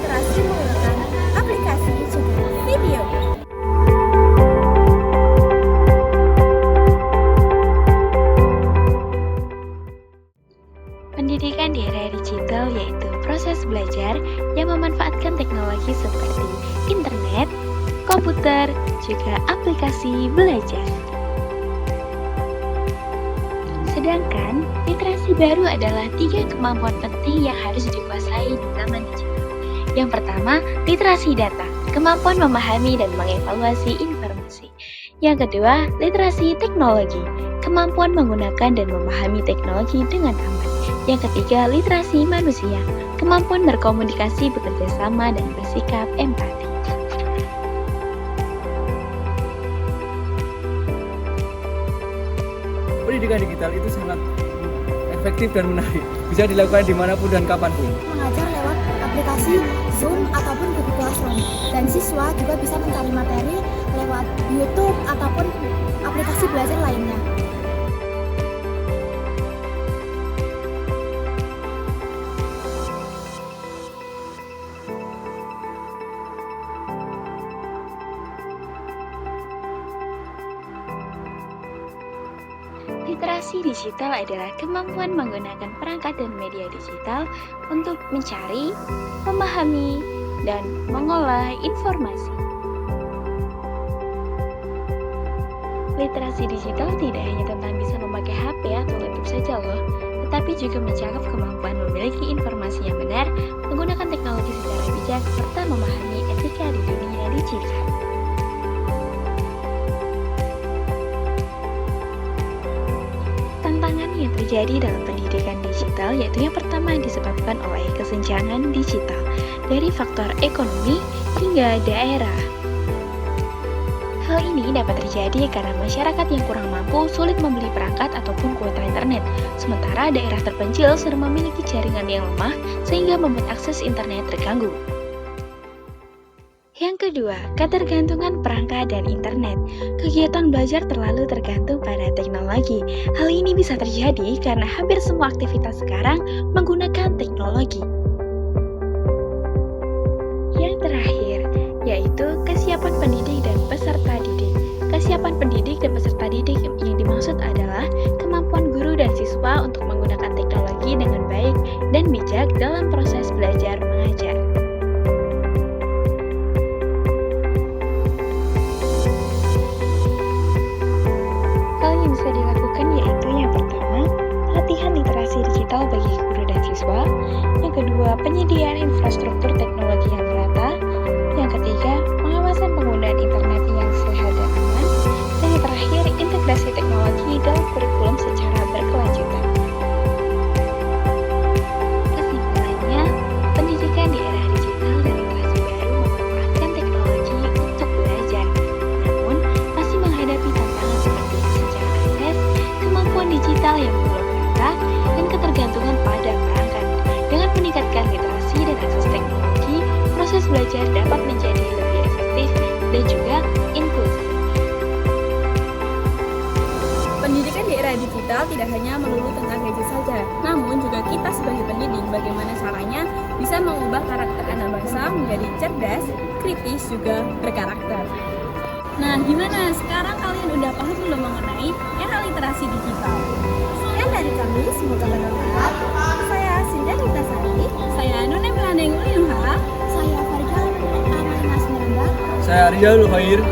literasi menggunakan aplikasi juga video. Pendidikan di era digital yaitu proses belajar yang memanfaatkan teknologi seperti internet, komputer, juga aplikasi belajar. Sedangkan literasi baru adalah 3 kemampuan penting yang harus dikuasai di zaman digital. Yang pertama, literasi data, kemampuan memahami dan mengevaluasi informasi. Yang kedua, literasi teknologi, kemampuan menggunakan dan memahami teknologi dengan aman. Yang ketiga, literasi manusia, kemampuan berkomunikasi, bekerja sama, dan bersikap empati. Pendidikan digital itu sangat efektif dan menarik. Bisa dilakukan dimanapun dan kapanpun. Mengajar lewat aplikasi Zoom ataupun Google Classroom. Dan siswa juga bisa mencari materi lewat YouTube ataupun aplikasi belajar lainnya. Literasi digital adalah kemampuan menggunakan perangkat dan media digital untuk mencari, memahami, dan mengolah informasi. Literasi digital tidak hanya tentang bisa memakai HP atau laptop saja loh, tetapi juga mencakup kemampuan memiliki informasi yang benar, menggunakan teknologi secara bijak, serta memahami etika di dunia digital. Tantangan yang terjadi dalam pendidikan digital yaitu yang pertama disebabkan oleh kesenjangan digital dari faktor ekonomi hingga daerah. Hal ini dapat terjadi karena masyarakat yang kurang mampu sulit membeli perangkat ataupun kuota internet, sementara daerah terpencil sering memiliki jaringan yang lemah sehingga membuat akses internet terganggu. Yang kedua, ketergantungan perangkat dan internet. Kegiatan belajar terlalu tergantung pada teknologi. Hal ini bisa terjadi karena hampir semua aktivitas sekarang menggunakan teknologi. Yang terakhir, yaitu kesiapan pendidik dan peserta didik. Kesiapan pendidik dan peserta didik yang dimaksud adalah kemampuan guru dan siswa untuk menggunakan teknologi dengan baik dan bijak dalam proses belajar mengajar. Bisa dilakukan yaitu yang pertama, latihan literasi digital bagi guru dan siswa. Yang kedua, penyediaan infrastruktur teknologi yang merata. Yang ketiga, pengawasan penggunaan internet yang sehat dan aman. Dan yang terakhir, integrasi teknologi dalam kurikulum secara berkelanjutan. Kesimpulannya, pendidikan di era digital dan literasi baru memanfaatkan teknologi untuk belajar, namun masih menghadapi tantangan seperti kemampuan digital yang belum merata, dan ketergantungan pada perangkat. Dengan meningkatkan literasi dan akses teknologi, proses belajar dapat menjadi lebih efektif dan juga inklusif. Pendidikan di era digital tidak hanya melulu tentang gadget saja, namun juga kita sebagai pendidik bagaimana caranya bisa mengubah karakter anak bangsa menjadi cerdas, kritis, juga berkarakter. Nah, gimana? Sekarang kalian udah paham belum mengenai era literasi digital? Sekian dari kami, semoga bermanfaat. Saya Sinda Nitasari, saya Nune Melandeng Ulinuha, saya Farida Amalina Semeranda, Saya Rizal Luhair.